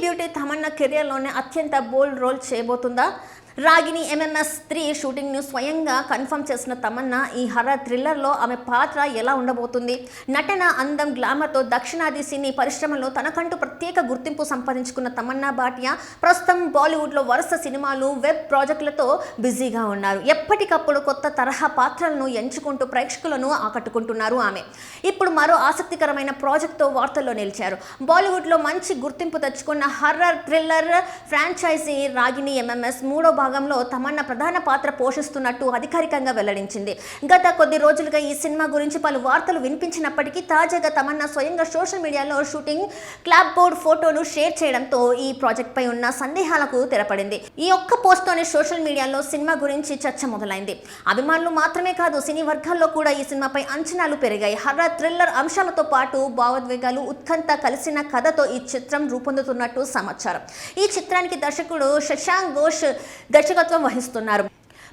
Beauty Tamannaah కెరియర్లోనే అత్యంత బోల్డ్ role చేయబోతుందా? Ragini MMS 3 షూటింగ్ను స్వయంగా confirm చేసిన తమన్నా ఈ హర్రర్ థ్రిల్లర్లో ఆమె పాత్ర ఎలా ఉండబోతుంది? నటన, అందం, గ్లామర్తో దక్షిణాది సినీ పరిశ్రమలో తనకంటూ ప్రత్యేక గుర్తింపు సంపాదించుకున్న తమన్నా భాటియా ప్రస్తుతం బాలీవుడ్లో వరుస సినిమాలు, వెబ్ ప్రాజెక్టులతో బిజీగా ఉన్నారు. ఎప్పటికప్పుడు కొత్త తరహా పాత్రలను ఎంచుకుంటూ ప్రేక్షకులను ఆకట్టుకుంటున్నారు ఆమె. ఇప్పుడు మరో ఆసక్తికరమైన ప్రాజెక్ట్తో వార్తల్లో నిలిచారు. బాలీవుడ్లో మంచి గుర్తింపు తెచ్చుకున్న horror thriller franchise Ragini MMS 3వ భాగంలో తమన్నా ప్రధాన పాత్ర పోషిస్తున్నట్టు అధికారికంగా వెల్లడించింది. గత కొద్ది రోజులుగా ఈ సినిమా గురించి పలు వార్తలు వినిపించినప్పటికీ తాజాగా తమన్నా స్వయంగా సోషల్ మీడియాలో షూటింగ్ క్లాప్ బోర్డ్ ఫోటోను షేర్ చేయడంతో ఈ ప్రాజెక్ట్ పై ఉన్న సందేహాలకు తెరపడింది. ఈ ఒక్క పోస్ట్తోనే సోషల్ మీడియాలో సినిమా గురించి చర్చ మొదలైంది. అభిమానులు మాత్రమే కాదు, సినీ వర్గాల్లో కూడా ఈ సినిమాపై అంచనాలు పెరిగాయి. హర్రర్ థ్రిల్లర్ అంశాలతో పాటు భావోద్వేగాలు, ఉత్కంఠ కలిసిన కథతో ఈ చిత్రం రూపొందుతున్నట్టు సమాచారం. ఈ చిత్రానికి దర్శకుడు శశాంక్ ఘోష్ దర్శకత్వం వహిస్తున్నారు.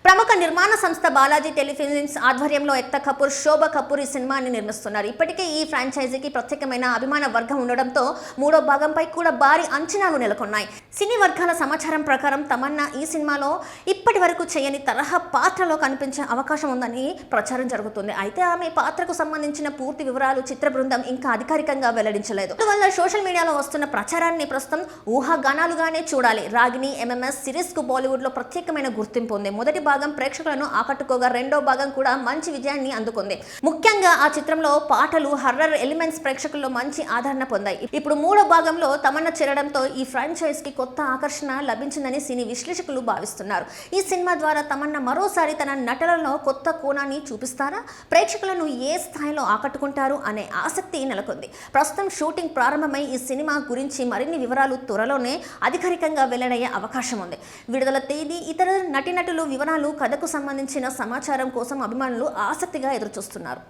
ప్రముఖ నిర్మాణ సంస్థ బాలాజీ టెలిఫిల్మ్స్ ఆధ్వర్యంలో ఎక్తా కపూర్, శోభ కపూర్ ఈ సినిమాని నిర్మిస్తున్నారు. ఇప్పటికే ఈ ఫ్రాంచైజీకి ప్రత్యేకమైన అభిమాన వర్గం ఉండడంతో 3వ భాగంపై కూడా భారీ అంచనాలు నెలకొన్నాయి. సినీ వర్గాల సమాచారం ప్రకారం తమన్నా ఈ సినిమాలో ఇప్పటి వరకు చేయని తరహా పాత్రలో కనిపించే అవకాశం ఉందని ప్రచారం జరుగుతుంది. అయితే ఆమె పాత్రకు సంబంధించిన పూర్తి వివరాలు చిత్ర బృందం ఇంకా అధికారికంగా వెల్లడించలేదు. అందువల్ల సోషల్ మీడియాలో వస్తున్న ప్రచారాన్ని ప్రస్తుతం ఊహాగానాలుగానే చూడాలి. రాగిణి MMS సిరీస్ కు బాలీవుడ్ లో ప్రత్యేకమైన గుర్తింపు ఉంది. మొదటి భాగం ప్రేక్షకులను ఆకట్టుకోగా రెండో భాగం కూడా మంచి విజయాన్ని అందుకుంది. ముఖ్యంగా ఆ చిత్రంలో పాటలు, హర్రర్ ఎలిమెంట్స్ ప్రేక్షకుల్లో మంచి ఆదరణ పొందాయి. ఇప్పుడు 3వ భాగంలో తమన్నా చేరడంతో ఈ ఫ్రాంచైజ్ కి కొత్త ఆకర్షణ లభించిందని సినీ విశ్లేషకులు భావిస్తున్నారు. ఈ సినిమా ద్వారా తమన్నా మరోసారి తన నటనలో కొత్త కోణాన్ని చూపిస్తారా? ప్రేక్షకులను ఏ స్థాయిలో ఆకట్టుకుంటారు అనే ఆసక్తి నెలకొంది. ప్రస్తుతం షూటింగ్ ప్రారంభమై ఈ సినిమా గురించి మరిన్ని వివరాలు త్వరలోనే అధికారికంగా వెల్లడయ్యే అవకాశం ఉంది. విడుదల తేదీ, ఇతర నటీనటులు వివరాలు, కథకు సంబంధించిన సమాచారం కోసం అభిమానులు ఆసక్తిగా ఎదురుచూస్తున్నారు.